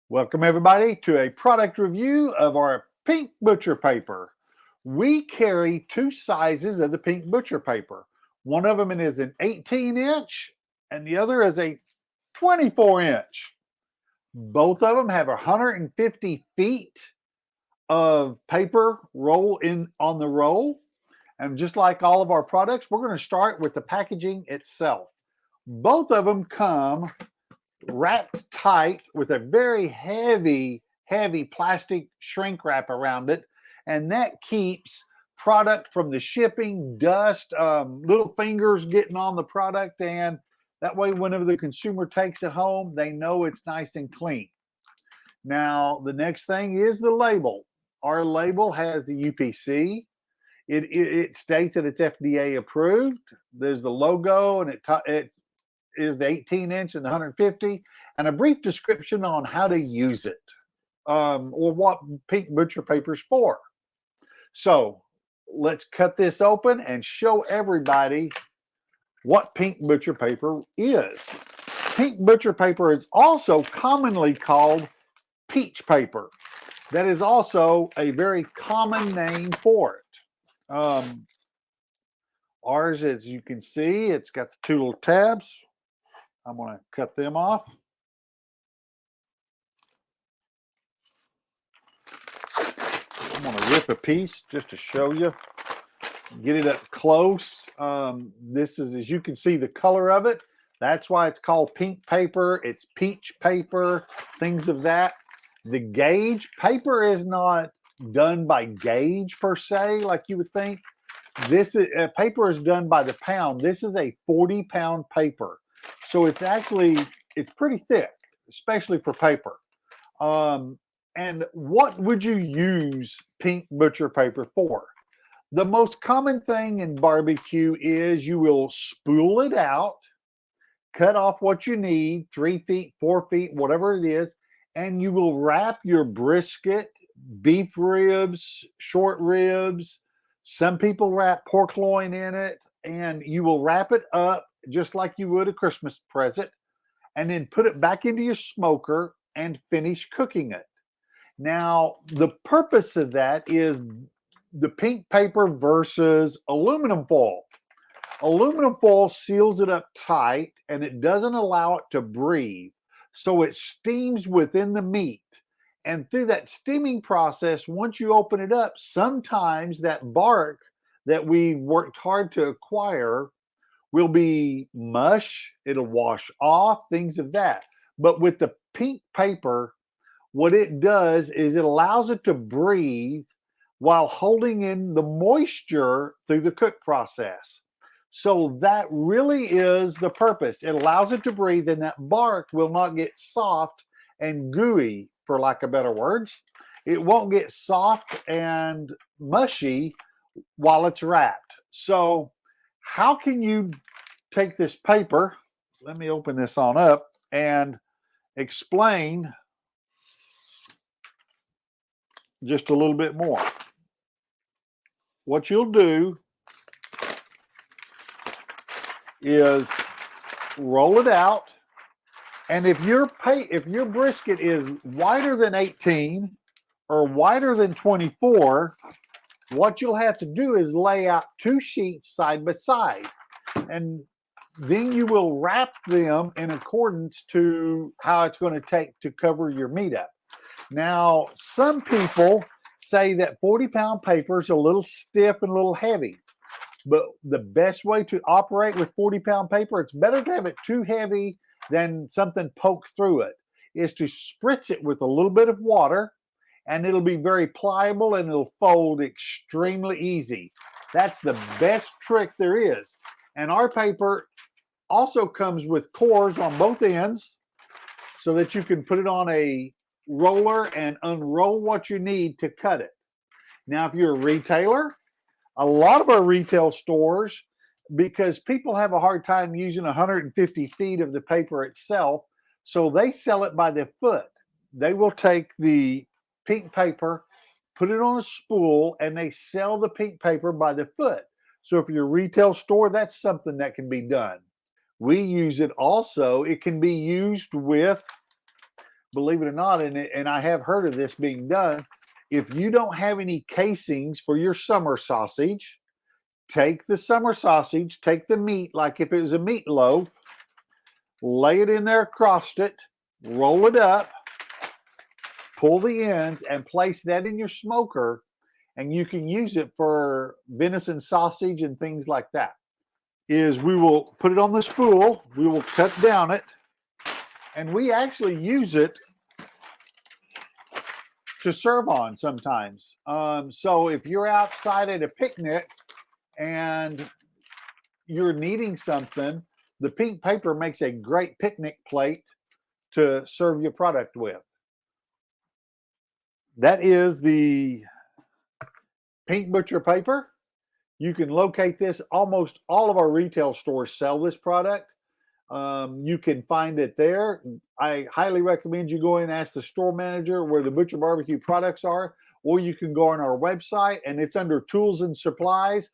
Welcome everybody to a product review of our pink butcher paper. We carry two sizes of the pink butcher paper. One of them is an 18-inch and the other is a 24-inch. Both of them have 150 feet of paper roll in on the roll. And just like all of our products, we're going to start with the packaging itself. Both of them come wrapped tight with a very heavy plastic shrink wrap around it, and that keeps product from the shipping, dust, little fingers getting on the product, and that way whenever the consumer takes it home, they know it's nice and clean. Now the next thing is the label. Our label has the UPC. It states that it's FDA approved. There's the logo, and it is the 18-inch and the 150, and a brief description on how to use it, or what pink butcher paper is for. So let's cut this open and show everybody what pink butcher paper is. Pink butcher paper is also commonly called peach paper. That is also a very common name for it. Ours, as you can see, it's got the two little tabs. I'm going to cut them off. I'm going to rip a piece just to show you, get it up close. This is, as you can see, the color of it. That's why it's called pink paper. It's peach paper, things of that. The gauge, paper is not done by gauge per se, like you would think. This is paper is done by the pound. This is a 40-pound paper. So it's pretty thick, especially for paper. And what would you use pink butcher paper for? The most common thing in barbecue is you will spool it out, cut off what you need, 3 feet, 4 feet, whatever it is, and you will wrap your brisket, beef ribs, short ribs. Some people wrap pork loin in it, and you will wrap it up just like you would a Christmas present, and then put it back into your smoker and finish cooking it. Now, the purpose of that is the pink paper versus aluminum foil. Aluminum foil seals it up tight and it doesn't allow it to breathe. So it steams within the meat. And through that steaming process, once you open it up, sometimes that bark that we worked hard to acquire will be mush, it'll wash off, things of that. But with the pink paper, what it does is it allows it to breathe while holding in the moisture through the cook process. So that really is the purpose. It allows it to breathe, and that bark will not get soft and gooey, for lack of better words. It won't get soft and mushy while it's wrapped. So how can you take this paper, let me open this on up and explain just a little bit more. What you'll do is roll it out, and if your brisket is wider than 18 or wider than 24, what you'll have to do is lay out 2 sheets side by side, and then you will wrap them in accordance to how it's going to take to cover your meat up. Now, some people say that 40-pound paper is a little stiff and a little heavy, but the best way to operate with 40-pound paper, it's better to have it too heavy than something poke through it, is to spritz it with a little bit of water, and it'll be very pliable and it'll fold extremely easy. That's the best trick there is. And our paper also comes with cores on both ends so that you can put it on a roller and unroll what you need to cut it. Now, if you're a retailer, a lot of our retail stores, because people have a hard time using 150 feet of the paper itself, so they sell it by the foot. They will take the pink paper put it on a spool, and they sell the pink paper by the foot. So if you're a retail store, that's something that can be done. We use it also. It can be used with, believe it or not, and I have heard of this being done. If you don't have any casings for your summer sausage, take the summer sausage, take the meat, like if it was a meatloaf, lay it in there across it, roll it up, pull the ends, and place that in your smoker, and you can use it for venison sausage and things like that. Is we will put it on the spool, we will cut down it, and we actually use it to serve on sometimes. So if you're outside at a picnic and you're needing something, the pink paper makes a great picnic plate to serve your product with. That is the pink butcher paper. You can locate this. Almost all of our retail stores sell this product. You can find it there. I highly recommend you go in and ask the store manager where the Butcher Barbecue products are, or you can go on our website and it's under tools and supplies.